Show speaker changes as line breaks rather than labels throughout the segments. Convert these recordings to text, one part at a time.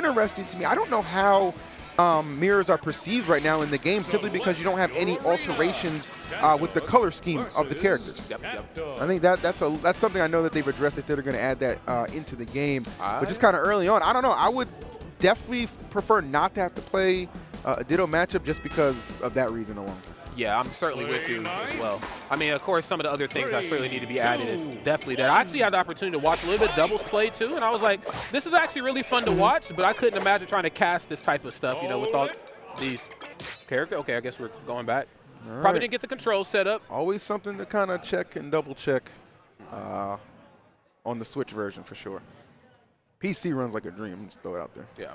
interesting to me. I don't know how mirrors are perceived right now in the game, simply because you don't have any alterations with the color scheme of the characters. I think that's something I know that they've addressed, if they're going to add that into the game. But just kind of early on, I don't know. I would definitely prefer not to have to play a Ditto matchup just because of that reason alone.
Yeah, I'm certainly with you as well. I mean, of course, some of the other things that certainly need to be added is definitely that. I actually had the opportunity to watch a little bit doubles play too, and I was like, this is actually really fun to watch, but I couldn't imagine trying to cast this type of stuff, you know, with all these characters. Okay, I guess we're going back.
All
Probably didn't get the controls set up.
Always something to kind of check and double check on the Switch version for sure. PC runs like a dream, just throw it out there.
Yeah.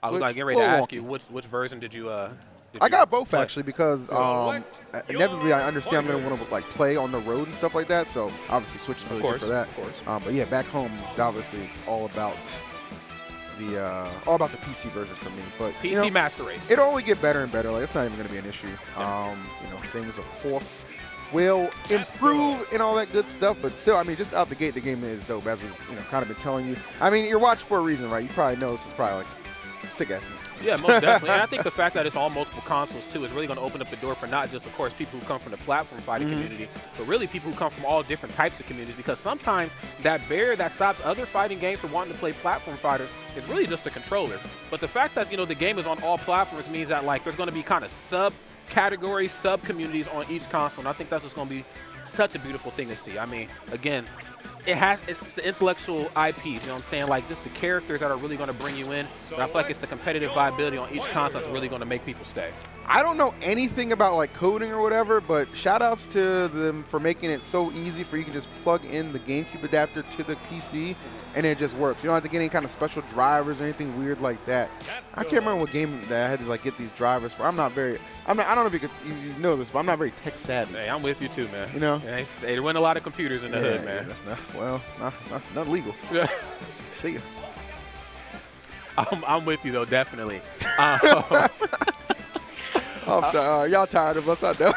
I was like getting ready to ask you, which version did you
I got both actually, because inevitably I understand I'm going to want to like play on the road and stuff like that. So obviously Switch is really good for that. Of course. But yeah, back home, obviously it's all about the PC version for me. But
PC,
you know,
Master Race.
It'll only get better and better. Like, it's not even going to be an issue. You know, things of course will improve and all that good stuff. But still, I mean, just out the gate, the game is dope, as we've kind of been telling you. I mean, you're watching for a reason, right? You probably know this is probably like sick ass game.
Yeah, most definitely. And I think the fact that it's all multiple consoles, too, is really going to open up the door for not just, of course, people who come from the platform fighting community, but really people who come from all different types of communities, because sometimes that barrier that stops other fighting games from wanting to play platform fighters is really just a controller. But the fact that, you know, the game is on all platforms means that, like, there's going to be kind of sub-categories, sub-communities on each console, and I think that's just going to be such a beautiful thing to see. I mean, again, it's the intellectual IPs, you know what I'm saying? Like, just the characters that are really going to bring you in. But I feel like it's the competitive viability on each console that's really going to make people stay.
I don't know anything about like coding or whatever, but shout outs to them for making it so easy for you can just plug in the GameCube adapter to the PC and it just works. You don't have to get any kind of special drivers or anything weird like that. I can't remember what game that I had to like get these drivers for. I don't know if you know this, but I'm not very tech savvy.
Hey, I'm with you too, man.
You know?
Hey, there went a lot of computers in the hood, man.
Not legal.
Yeah.
See ya.
I'm with you though, definitely.
Y'all tired of us, I know.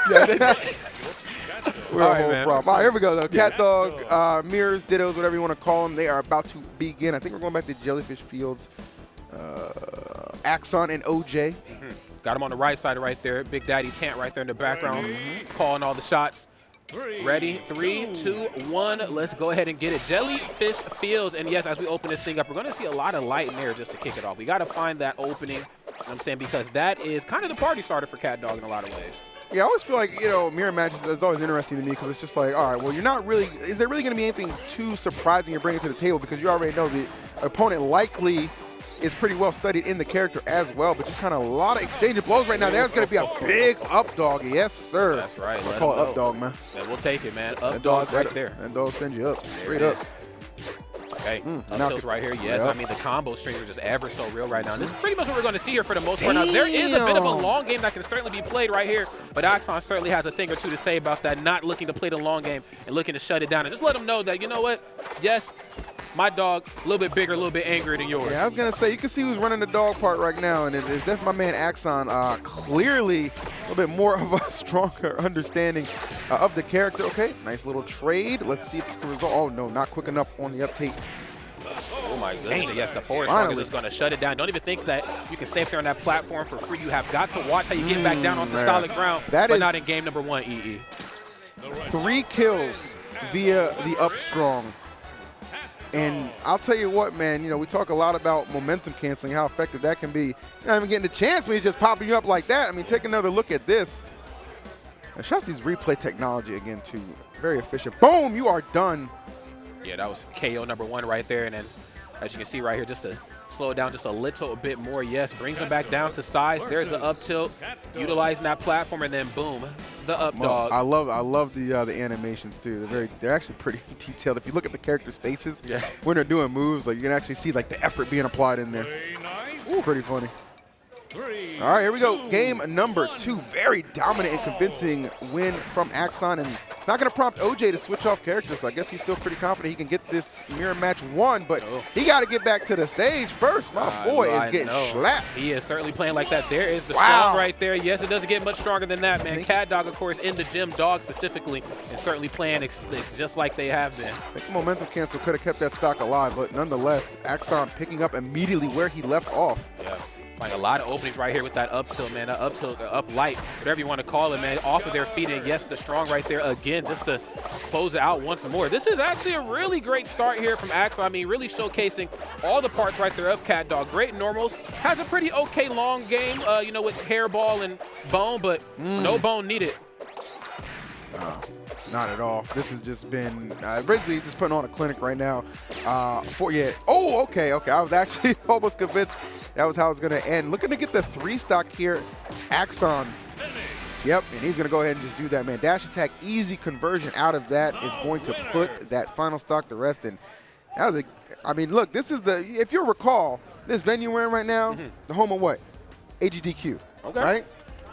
We're
All
a
right,
whole
man.
problem. All right, here we go, though. CatDog, mirrors, dittos, whatever you want to call them, they are about to begin. I think we're going back to Jellyfish Fields. Axon and OJ.
Got him on the right side right there. Big Daddy Tant right there in the background, calling all the shots. Ready? 3, 2, 1. Let's go ahead and get it. Jellyfish Fields. And yes, as we open this thing up, we're going to see a lot of light in there just to kick it off. We got to find that opening, you know what I'm saying, because that is kind of the party starter for CatDog in a lot of ways.
Yeah, I always feel like, you know, mirror matches is always interesting to me, because it's just like, all right, well, you're not really, is there really going to be anything too surprising you're bringing to the table, because you already know the opponent likely is pretty well studied in the character as well, but just kind of a lot of exchanging blows right now. There's going to be a big up dog. Yes, sir.
That's right.
We'll call it up dog, man.
Yeah, we'll take it, man. Up dog right there.
That dog sends you up, straight up.
Okay, up tilts right here. Yes, I mean, the combo strings are just ever so real right now. And this is pretty much what we're going to see here for the most part. Now, there is a bit of a long game that can certainly be played right here, but Axon certainly has a thing or two to say about that, not looking to play the long game and looking to shut it down. And just let them know that, you know what, yes, my dog, a little bit bigger, a little bit angrier than yours.
Yeah, I was going to say, you can see who's running the dog part right now, and it's definitely my man Axon. Clearly a little bit more of a stronger understanding of the character. Okay, nice little trade. Let's see if this can result. Oh, no, not quick enough on the uptake.
Oh my goodness, yes, the forward strong is going to shut it down. Don't even think that you can stay up there on that platform for free. You have got to watch how you get back down onto solid ground, but not in game number 1, EE.
3 kills via the up strong. And I'll tell you what, man, you know, we talk a lot about momentum canceling, how effective that can be. You're not even getting the chance when he's just popping you up like that. I mean, take another look at this. And shouts to these replay technology again, too. Very efficient. Boom, you are done.
Yeah, that was KO number 1 right there. And as you can see right here, just to slow it down just a little bit more, yes, brings him back down to size. There's the up tilt, utilizing that platform, and then boom, the up dog.
I love the animations too. They're actually pretty detailed. If you look at the characters' faces when they're doing moves, like you can actually see like the effort being applied in there. It's pretty funny. All right, here we go. Game number 2. Very dominant and convincing win from Axon, and It's not going to prompt OJ to switch off characters, so I guess he's still pretty confident he can get this mirror match won, but he got to get back to the stage first. My boy is getting slapped.
He is certainly playing like that. There is the strong right there. Yes, it doesn't get much stronger than that, man. CatDog, of course, in the gym, Dog specifically, and certainly playing just like they have been.
I think momentum cancel could have kept that stock alive, but nonetheless, Axon picking up immediately where he left off.
Yeah. Like a lot of openings right here with that up tilt, man. That up tilt, up light, whatever you want to call it, man. Off of their feet, and yes, the strong right there again, just to close it out once more. This is actually a really great start here from Axon. I mean, really showcasing all the parts right there of CatDog. Great normals. Has a pretty okay long game, you know, with hairball and bone, but no bone needed.
Not at all. This has just been Ridley just putting on a clinic right now. Okay. I was actually almost convinced that was how it's going to end. Looking to get the 3 stock here. Axon. Yep, and he's going to go ahead and just do that, man. Dash attack, easy conversion out of that is going to put that final stock to rest. And that was I mean, look, this is if you recall, this venue we're in right now, the home of what? AGDQ, right?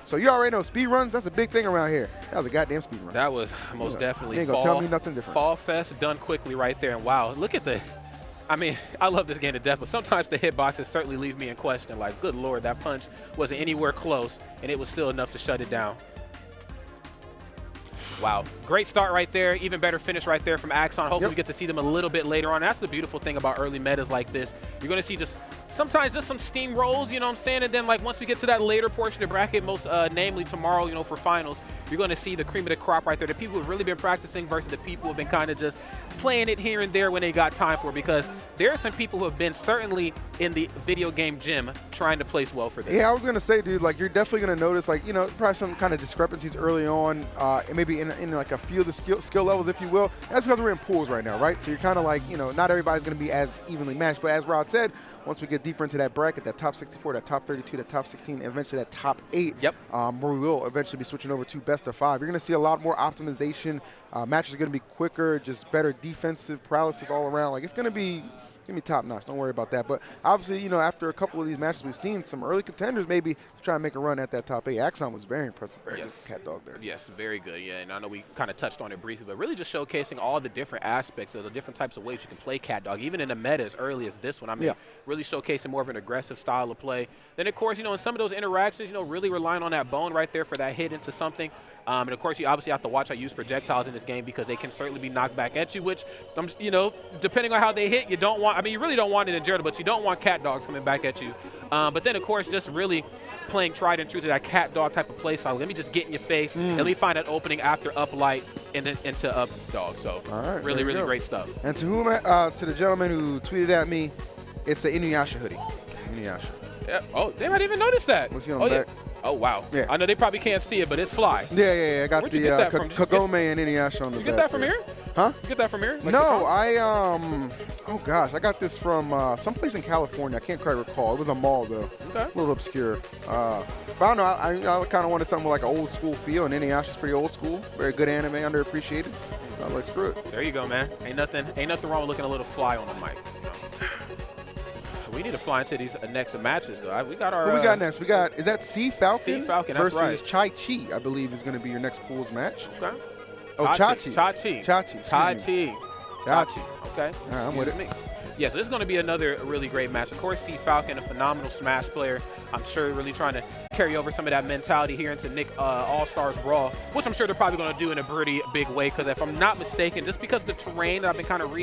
So you already know speed runs, that's a big thing around here. That was a goddamn speed run.
That was most definitely
You ain't going to tell me nothing different.
Fall Fest done quickly right there. And wow, look at I mean, I love this game to death, but sometimes the hitboxes certainly leave me in question. Like, good Lord, that punch wasn't anywhere close, and it was still enough to shut it down. Wow, great start right there. Even better finish right there from Axon. Hopefully we get to see them a little bit later on. That's the beautiful thing about early metas like this. You're going to see sometimes just some steam rolls, you know what I'm saying? And then like once we get to that later portion of the bracket, most namely tomorrow, you know, for finals, you're going to see the cream of the crop right there. The people who have really been practicing versus the people who have been kind of just playing it here and there when they got time for it, because there are some people who have been certainly in the video game gym trying to place well for this.
Yeah, I was going to say, dude, like you're definitely going to notice, like, you know, probably some kind of discrepancies early on, and maybe in like a few of the skill levels, if you will. That's because we're in pools right now, right? So you're kind of like, you know, not everybody's going to be as evenly matched, but as Rod said, once we get deeper into that bracket, that top 64, that top 32, that top 16, and eventually that top 8, where we will eventually be switching over to best of 5. You're going to see a lot more optimization. Matches are going to be quicker, just better defensive paralysis all around. Like, it's going to be top notch. Don't worry about that. But obviously, you know, after a couple of these matches, we've seen some early contenders maybe try and make a run at that top 8. Axon was very impressive. Very good CatDog there.
Yes, very good. Yeah, and I know we kind of touched on it briefly, but really just showcasing all the different aspects of the different types of ways you can play CatDog, even in a meta as early as this one. I mean, really showcasing more of an aggressive style of play. Then, of course, you know, in some of those interactions, you know, really relying on that bone right there for that hit into something. And of course, you obviously have to watch how you use projectiles in this game, because they can certainly be knocked back at you, which, you know, depending on how they hit, you don't want. I mean, you really don't want it in general, but you don't want CatDogs coming back at you. But then, of course, just really playing tried and true to that CatDog type of play style. Let me just get in your face. Let me find that opening after up light and then into up dog. So really great stuff.
And to the gentleman who tweeted at me, it's an Inuyasha hoodie. Inuyasha.
Yeah. Oh, they might even notice that.
What's he on the back?
Oh, wow.
Yeah.
I know they probably can't see it, but it's fly.
Yeah. I got the Kagome and Inuyasha on the back.
You get that from here?
Huh?
You get that from here? Like
no, oh gosh, I got this from someplace in California. I can't quite recall. It was a mall though.
Okay.
A little obscure. But I don't know. I kind of wanted something with like an old school feel, and Inuyasha's pretty old school. Very good anime, underappreciated. So I'm like, screw it.
There you go, man. Ain't nothing wrong with looking a little fly on the mic. You know? We need to fly into these next matches, though. We got our.
Who we got next? We got, is that Sea Falcon?
Sea Falcon, that's
versus Chai-Chi, I believe, is going to be your next pools match.
Okay.
Oh, Chachi.
Chachi. Okay.
All right, I'm with it.
Yeah, so this is going to be another really great match. Of course, Sea Falcon, a phenomenal Smash player. I'm sure really trying to carry over some of that mentality here into Nick All-Stars Brawl, which I'm sure they're probably going to do in a pretty big way, because if I'm not mistaken, just because the terrain that I've been kind of reading,